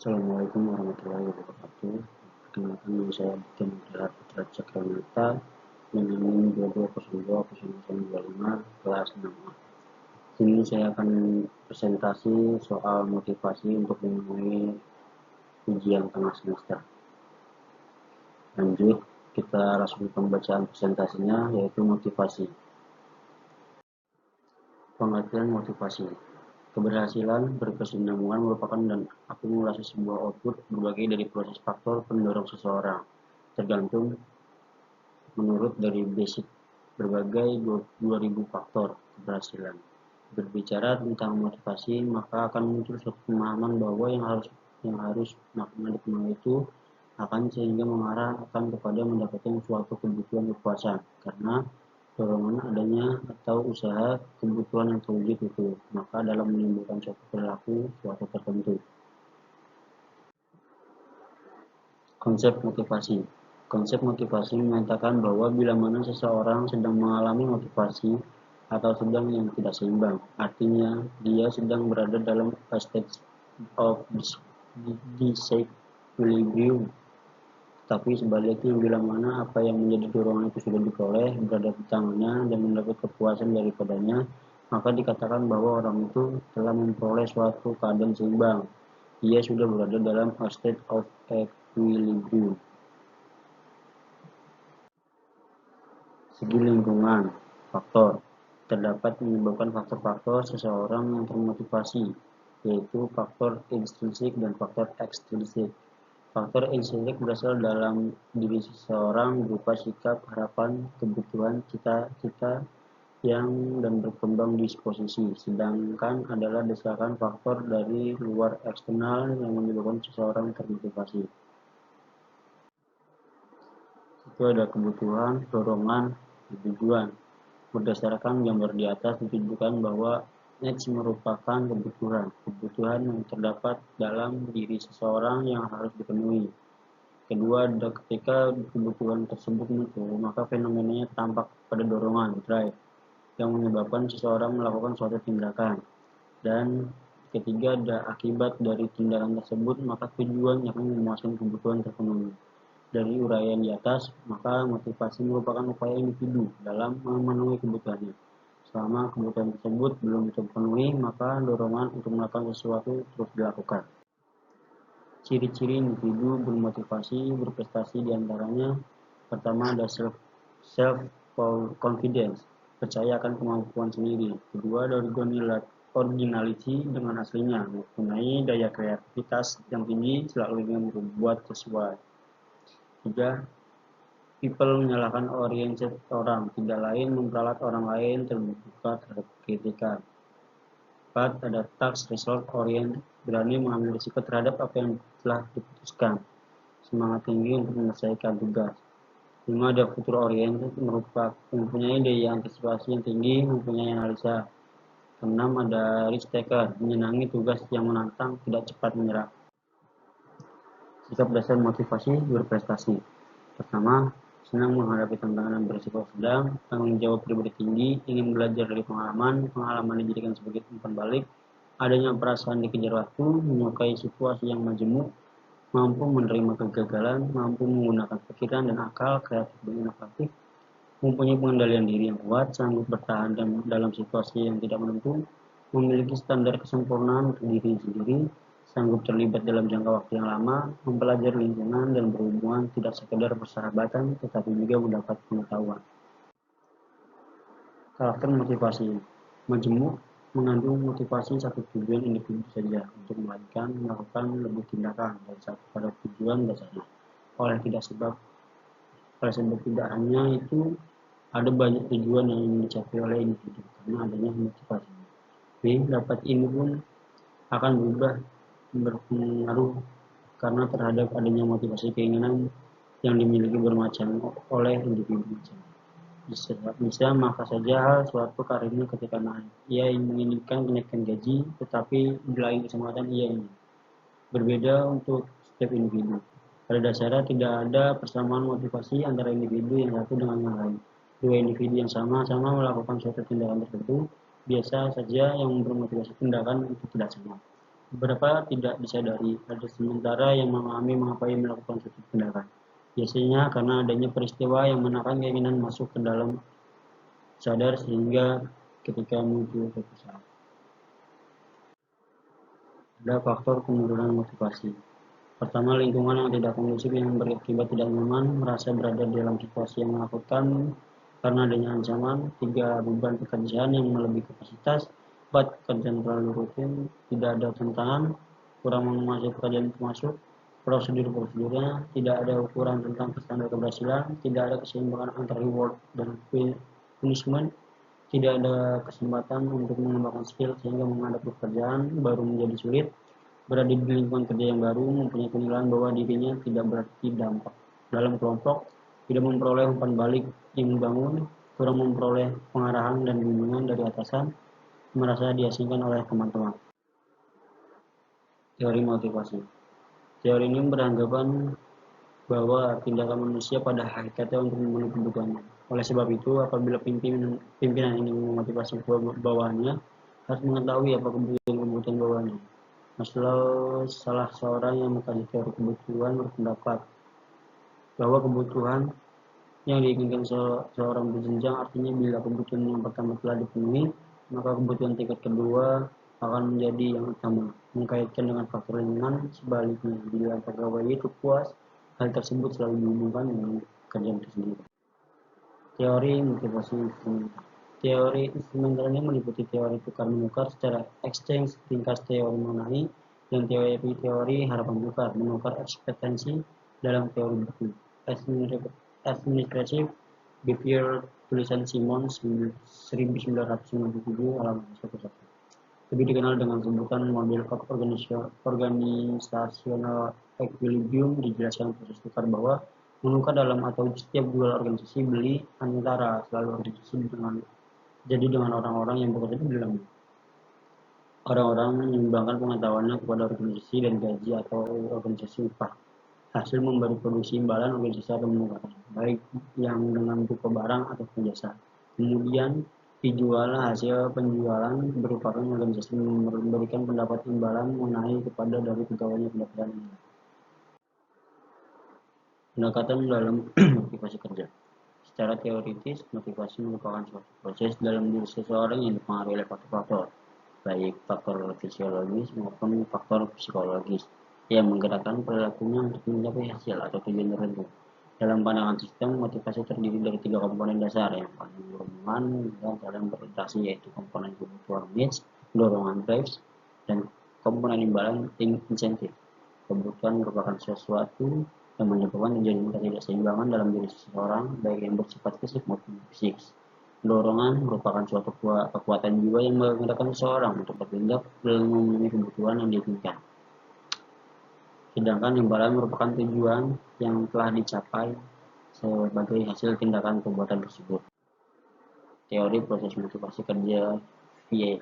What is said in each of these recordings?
Assalamualaikum warahmatullahi wabarakatuh. Perkenalkan nama saya Abdul Mukhtar Putra Cakranata dengan NIM 22020025 kelas 6A. Sini saya akan presentasi soal motivasi untuk memenuhi ujian tengah semester. Lanjut, kita langsung ke pembacaan presentasinya, yaitu motivasi. Pengertian motivasi. Keberhasilan berkesinambungan merupakan dan akumulasi sebuah output berbagai dari proses faktor pendorong seseorang, tergantung menurut dari basic berbagai 2000 faktor keberhasilan. Berbicara tentang motivasi, maka akan muncul suatu pemahaman bahwa yang harus makna dipenuhi itu akan sehingga mengarah akan kepada mendapatkan suatu kebutuhan kepuasan, karena dorongan adanya atau usaha kebutuhan yang terwujud itu, maka dalam menimbulkan suatu perilaku suatu tertentu. Konsep motivasi. Konsep motivasi menyatakan bahwa bila mana seseorang sedang mengalami motivasi atau sedang yang tidak seimbang, artinya dia sedang berada dalam a state of disequilibrium. Tapi sebaliknya, bila mana apa yang menjadi dorongan itu sudah diperoleh, berada di tangannya, dan mendapat kepuasan daripadanya, maka dikatakan bahwa orang itu telah memperoleh suatu keadaan seimbang. Ia sudah berada dalam a state of equilibrium. Segi lingkungan, faktor. Terdapat menyebabkan faktor-faktor seseorang yang termotivasi, yaitu faktor intrinsik dan faktor ekstrinsik. Faktor intrinsik berasal dalam diri seseorang berupa sikap, harapan, kebutuhan, cita-cita yang dan berkembang disposisi. Sedangkan adalah desakan faktor dari luar eksternal yang menyebabkan seseorang termotivasi. Itu ada kebutuhan, dorongan, dan tujuan. Berdasarkan gambar di atas ditunjukkan bahwa needs merupakan kebutuhan yang terdapat dalam diri seseorang yang harus dipenuhi. Kedua, ketika kebutuhan tersebut muncul, maka fenomenanya tampak pada dorongan, drive, yang menyebabkan seseorang melakukan suatu tindakan. Dan ketiga, ada akibat dari tindakan tersebut, maka tujuan yang memuaskan kebutuhan terpenuhi. Dari uraian di atas, maka motivasi merupakan upaya individu dalam memenuhi kebutuhannya. Selama kebutuhan tersebut belum terpenuhi, maka dorongan untuk melakukan sesuatu terus dilakukan. Ciri-ciri individu bermotivasi berprestasi diantaranya, pertama ada self-confidence, percaya akan kemampuan sendiri. Kedua, ada originality dengan aslinya, mempunyai daya kreativitas yang tinggi, selalu ingin berbuat sesuai. Tiga, people menyalahkan oriented orang, tidak lain memperalat orang lain, terbuka terhadap kritikan. 4. Ada task result oriented, berani mengambil risiko terhadap apa yang telah diputuskan, semangat tinggi untuk menyelesaikan tugas. 5. Ada future oriented, mempunyai daya antisipasi yang tinggi, mempunyai analisa. 6. Ada risk taker, menyenangi tugas yang menantang, tidak cepat menyerah. Sikap dasar motivasi berprestasi. Pertama, senang menghadapi tantangan dan berisiko sedang, tanggung jawab pribadi tinggi, ingin belajar dari pengalaman dijadikan sebagai umpan balik, adanya perasaan dikejar waktu, menyukai situasi yang majemuk, mampu menerima kegagalan, mampu menggunakan pikiran dan akal, kreatif dan inovatif, mempunyai pengendalian diri yang kuat, sanggup bertahan dalam situasi yang tidak menentu, memiliki standar kesempurnaan untuk diri sendiri, sanggup terlibat dalam jangka waktu yang lama, mempelajari lingkungan dan berhubungan tidak sekedar persahabatan, tetapi juga mendapat pengetahuan. Karakter motivasi majemuk mengandung motivasi satu tujuan individu saja untuk melakukan lebih tindakan dari satu pada tujuan dasarnya. Oleh sebab tidak hanya itu, ada banyak tujuan yang ingin dicapai oleh individu karena adanya motivasi. Dapat ini pun akan berpengaruh karena terhadap adanya motivasi keinginan yang dimiliki bermacam oleh individu. Bisa maka saja hal suatu karirnya ketika naik. Ia menginginkan kenaikan gaji, tetapi di lain kesempatan ia ingin berbeda untuk setiap individu. Pada dasarnya tidak ada persamaan motivasi antara individu yang satu dengan yang lain. Dua individu yang sama-sama melakukan suatu tindakan tertentu, biasa saja yang bermotivasi tindakan itu tidak sama. Beberapa tidak disadari, ada sementara yang memahami mengapa ia melakukan suatu tindakan. Biasanya karena adanya peristiwa yang menekan keinginan masuk ke dalam sadar sehingga ketika muncul suatu saat. Ada faktor penurunan motivasi. Pertama, lingkungan yang tidak kondusif yang berakibat tidak nyaman, merasa berada dalam situasi yang menakutkan karena adanya ancaman. 3. Beban pekerjaan yang melebihi kapasitas. 4. Pekerjaan terlalu rutin, tidak ada tantangan, kurang menguasai pekerjaan termasuk prosedur-prosedurnya, tidak ada ukuran tentang standar keberhasilan, tidak ada keseimbangan antara reward dan punishment, tidak ada kesempatan untuk mengembangkan skill sehingga menghadapi pekerjaan baru menjadi sulit, berada di lingkungan kerja yang baru, mempunyai penilaian bahwa dirinya tidak berarti dampak dalam kelompok, tidak memperoleh umpan balik yang membangun, kurang memperoleh pengarahan dan bimbingan dari atasan, merasa diasingkan oleh teman-teman. Teori motivasi. Teori ini beranggapan bahwa tindakan manusia pada hakikatnya untuk memenuhi kebutuhannya. Oleh sebab itu, apabila pimpinan ingin memotivasi bawahannya, harus mengetahui apa kebutuhan bawahannya. Maslow, salah seorang yang mengkaji teori kebutuhan, berpendapat bahwa kebutuhan yang diinginkan seorang berjenjang, artinya bila kebutuhan yang pertama telah dipenuhi, maka kebutuhan tingkat kedua akan menjadi yang utama, mengkaitkan dengan faktor lingkungan. Sebaliknya, bila pegawai itu puas, hal tersebut selalu dihubungkan dengan pekerjaan itu sendiri. Teori motivasi instrumental. Teori instrumental ini meliputi teori tukar-menukar secara exchange, ringkas teori mengenai, dan teori harapan tukar, menukar ekspektasi dalam teori buku. Administrative Behavior, tulisan Simons 1997 halaman 11. Lebih dikenal dengan sebutan model of organizational equilibrium. Dijelaskan proses tukar bahwa menukar dalam atau setiap dua organisasi beli antara selalu organisasi dengan orang-orang yang bekerja di dalamnya. Orang-orang menyumbangkan pengetahuannya kepada organisasi dan gaji atau organisasi upah. Hasil memberi produksi imbalan organisasi atau menukarkan, baik yang dengan berupa barang atau jasa. Kemudian dijual. Hasil penjualan berupa organisasi memberikan pendapat imbalan mengenai kepada dari pegawainya pendapatan ini. Pendekatan dalam motivasi kerja. Secara teoritis, motivasi merupakan suatu proses dalam diri seseorang yang dipengaruhi oleh faktor-faktor, baik faktor fisiologis maupun faktor psikologis, yang menggerakkan perilakunya untuk mencapai hasil atau tujuan tertentu. Dalam pandangan sistem, motivasi terdiri dari 3 komponen dasar yang paling berhubungan dan saling berinteraksi, yaitu komponen kebutuhan needs, dorongan drives, dan komponen imbalan insentif. Kebutuhan merupakan sesuatu yang menyebabkan terjadinya ketidakseimbangan dalam diri seseorang, baik yang bersifat fisik maupun psikis. Dorongan merupakan suatu kekuatan jiwa yang menggerakkan seseorang untuk bertindak dalam memenuhi kebutuhan yang diinginkan. Sedangkan imbalan merupakan tujuan yang telah dicapai sebagai hasil tindakan perbuatan tersebut. Teori proses motivasi kerja VA.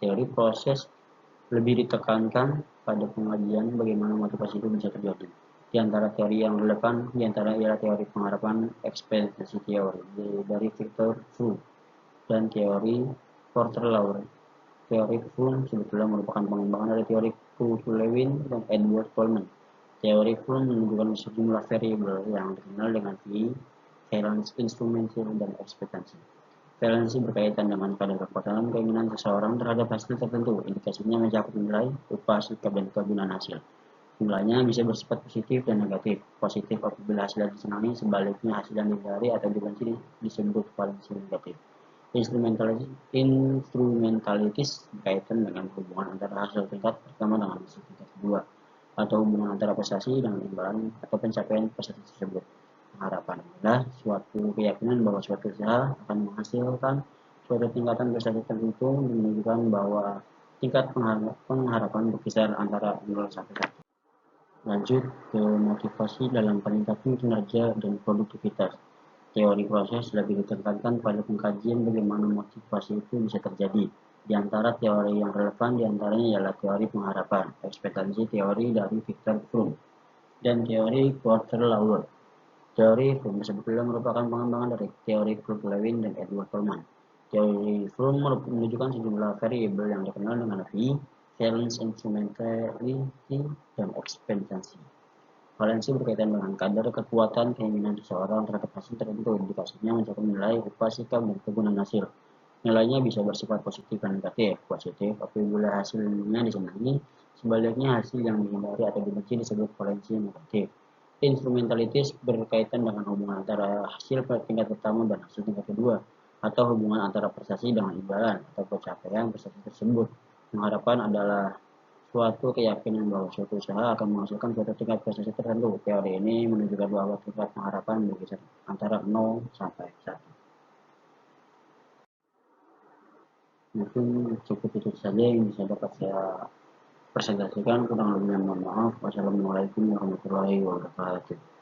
Teori proses lebih ditekankan pada pengajian bagaimana motivasi itu bisa terjadi. Di antara teori yang relevan ialah teori pengharapan ekspektasi teori dari Victor Froome dan teori Porter-Lawrence. Teori Froome sebetulnya merupakan pengembangan dari teori Kurt Lewin dan Edward Tolman. Teori Froome menunjukkan sejumlah variabel yang dikenal dengan V, valence, instrumental, dan ekspektasi. Valensi berkaitan dengan kadar kekuatan keinginan seseorang terhadap hasil tertentu. Indikasinya mencakup nilai, upah, sikap, dan kegunaan hasil. Nilainya bisa bersifat positif dan negatif. Positif apabila hasil disenangi, sebaliknya hasil yang dihindari atau dibenci disebut valensi negatif. Instrumentalitis berkaitan dengan hubungan antara hasil tingkat pertama dengan hasil tingkat kedua, atau hubungan antara prestasi dengan imbalan atau pencapaian prestasi tersebut. Harapan adalah suatu keyakinan bahwa suatu usaha akan menghasilkan suatu tingkatan prestasi tertentu, menunjukkan bahwa tingkat pengharapan berkisar antara 0 sampai 1. Lanjut ke motivasi dalam peningkatan kinerja dan produktivitas. Teori proses lebih ditekankan pada pengkajian bagaimana motivasi itu bisa terjadi. Di antara teori yang relevan diantaranya ialah teori pengharapan, ekspektasi teori dari Victor Froome, dan teori Porter-Lawrence. Teori Froome sebetulnya merupakan pengembangan dari teori Kurt Lewin dan Edward Tolman. Teori Fromm menunjukkan sejumlah variabel yang dikenal dengan V, valence, instrumentality, dan ekspektasi. Valensi berkaitan dengan kadar kekuatan keinginan seseorang terhadap hasil tertentu. Indikasinya mencakup nilai, rupa, sikap, dan kegunaan hasil. Nilainya bisa bersifat positif dan negatif. Positif apabila hasilnya disenangi, sebaliknya hasil yang dihindari atau dibenci disebut valensi negatif. Instrumentalitis berkaitan dengan hubungan antara hasil tingkat pertama dan hasil tingkat kedua, atau hubungan antara prestasi dengan imbalan atau pencapaian prestasi tersebut. Pengharapan adalah suatu keyakinan bahwa suatu usaha akan menghasilkan suatu tingkat prestasi tertentu. Teori ini menunjukkan bahwa tingkat pengharapan berkisar antara 0 sampai 1. Mungkin cukup itu saja yang bisa dapat saya presentasikan. Kurang lebihnya mohon maaf. Wassalamualaikum warahmatullahi wabarakatuh.